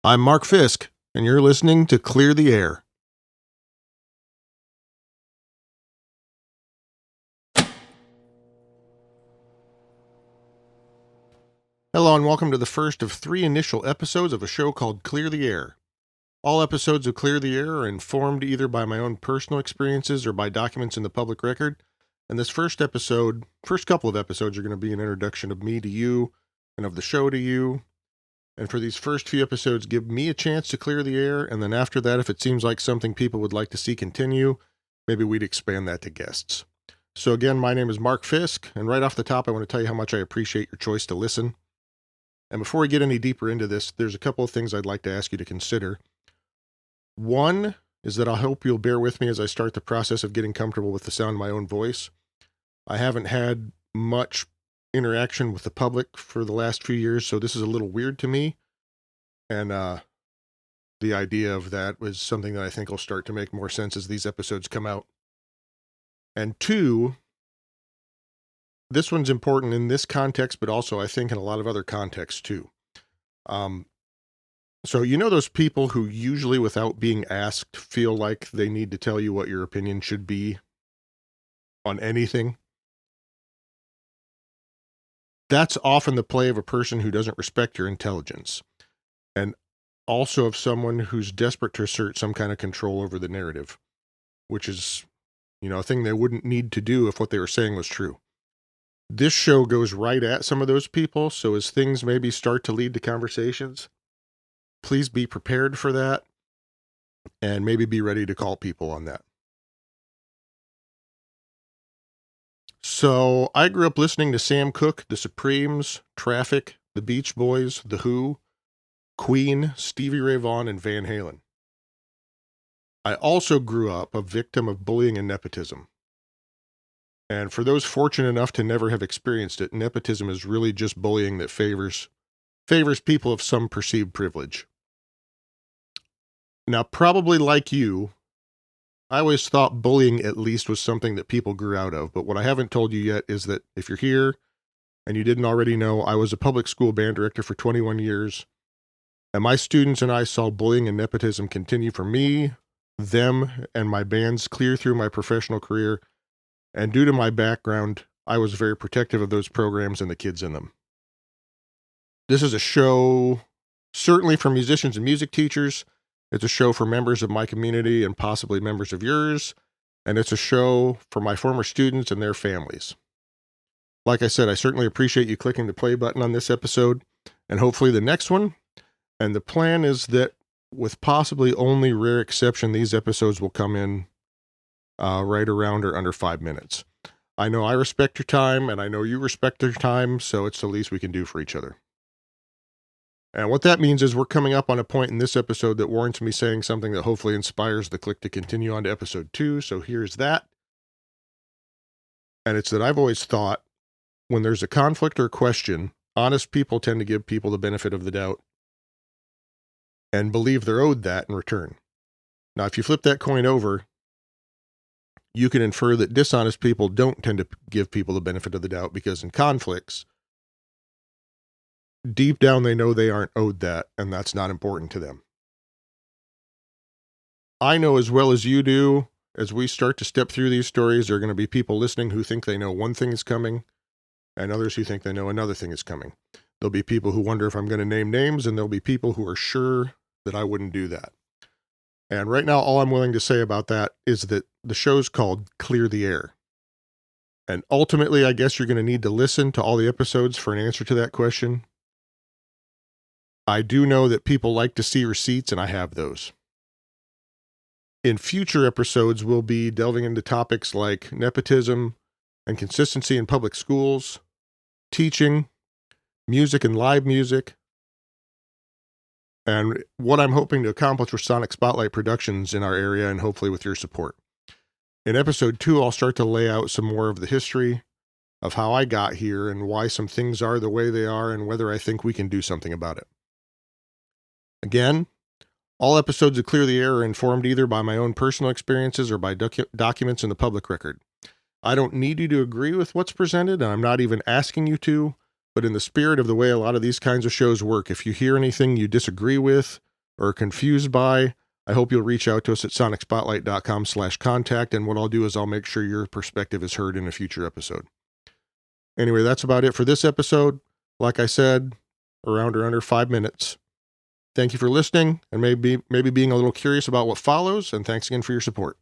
I'm Mark Fisk, and you're listening to Clear the Air. Hello, and welcome to the first of 3 initial episodes of a show called Clear the Air. All episodes of Clear the Air are informed either by my own personal experiences or by documents in the public record. And this first couple of episodes are going to be an introduction of me to you and of the show to you. And for these first few episodes, give me a chance to clear the air, and then after that, if it seems like something people would like to see continue, maybe we'd expand that to guests. So again, my name is Mark Fisk, and right off the top, I want to tell you how much I appreciate your choice to listen. And before we get any deeper into this, there's a couple of things I'd like to ask you to consider. One is that I hope you'll bear with me as I start the process of getting comfortable with the sound of my own voice. I haven't had much interaction with the public for the last few years, so this is a little weird to me. And the idea of that was something that I think will start to make more sense as these episodes come out. And two, this one's important in this context, but also I think in a lot of other contexts too. So you know those people who usually without being asked feel like they need to tell you what your opinion should be on anything? That's often the play of a person who doesn't respect your intelligence, and also of someone who's desperate to assert some kind of control over the narrative, which is, a thing they wouldn't need to do if what they were saying was true. This show goes right at some of those people, so as things maybe start to lead to conversations, please be prepared for that, and maybe be ready to call people on that. So, I grew up listening to Sam Cooke, The Supremes, Traffic, The Beach Boys, The Who, Queen, Stevie Ray Vaughan, and Van Halen. I also grew up a victim of bullying and nepotism. And for those fortunate enough to never have experienced it, nepotism is really just bullying that favors people of some perceived privilege. Now, probably like you, I always thought bullying at least was something that people grew out of, but what I haven't told you yet is that if you're here and you didn't already know, I was a public school band director for 21 years, and my students and I saw bullying and nepotism continue for me, them, and my bands clear through my professional career, and due to my background, I was very protective of those programs and the kids in them. This is a show certainly for musicians and music teachers. It's a show for members of my community and possibly members of yours, and it's a show for my former students and their families. Like I said, I certainly appreciate you clicking the play button on this episode, and hopefully the next one. And the plan is that, with possibly only rare exception, these episodes will come in right around or under 5 minutes. I know I respect your time, and I know you respect their time, so it's the least we can do for each other. And what that means is we're coming up on a point in this episode that warrants me saying something that hopefully inspires the click to continue on to episode 2, so here's that. And it's that I've always thought, when there's a conflict or question, honest people tend to give people the benefit of the doubt and believe they're owed that in return. Now, if you flip that coin over, you can infer that dishonest people don't tend to give people the benefit of the doubt, because in conflicts, deep down they know they aren't owed that, and that's not important to them. I know as well as you do, as we start to step through these stories, there are going to be people listening who think they know one thing is coming, and others who think they know another thing is coming. There'll be people who wonder if I'm going to name names, and there'll be people who are sure that I wouldn't do that. And right now, all I'm willing to say about that is that the show's called Clear the Air. And ultimately, I guess you're going to need to listen to all the episodes for an answer to that question. I do know that people like to see receipts, and I have those. In future episodes, we'll be delving into topics like nepotism and consistency in public schools, teaching, music and live music, and what I'm hoping to accomplish with Sonic Spotlight Productions in our area, and hopefully with your support. In episode 2, I'll start to lay out some more of the history of how I got here and why some things are the way they are and whether I think we can do something about it. Again, all episodes of Clear the Air are informed either by my own personal experiences or by documents in the public record. I don't need you to agree with what's presented, and I'm not even asking you to, but in the spirit of the way a lot of these kinds of shows work, if you hear anything you disagree with, or confused by, I hope you'll reach out to us at sonicspotlight.com/contact, and what I'll do is I'll make sure your perspective is heard in a future episode. Anyway, that's about it for this episode. Like I said, around or under 5 minutes. Thank you for listening and maybe being a little curious about what follows, and thanks again for your support.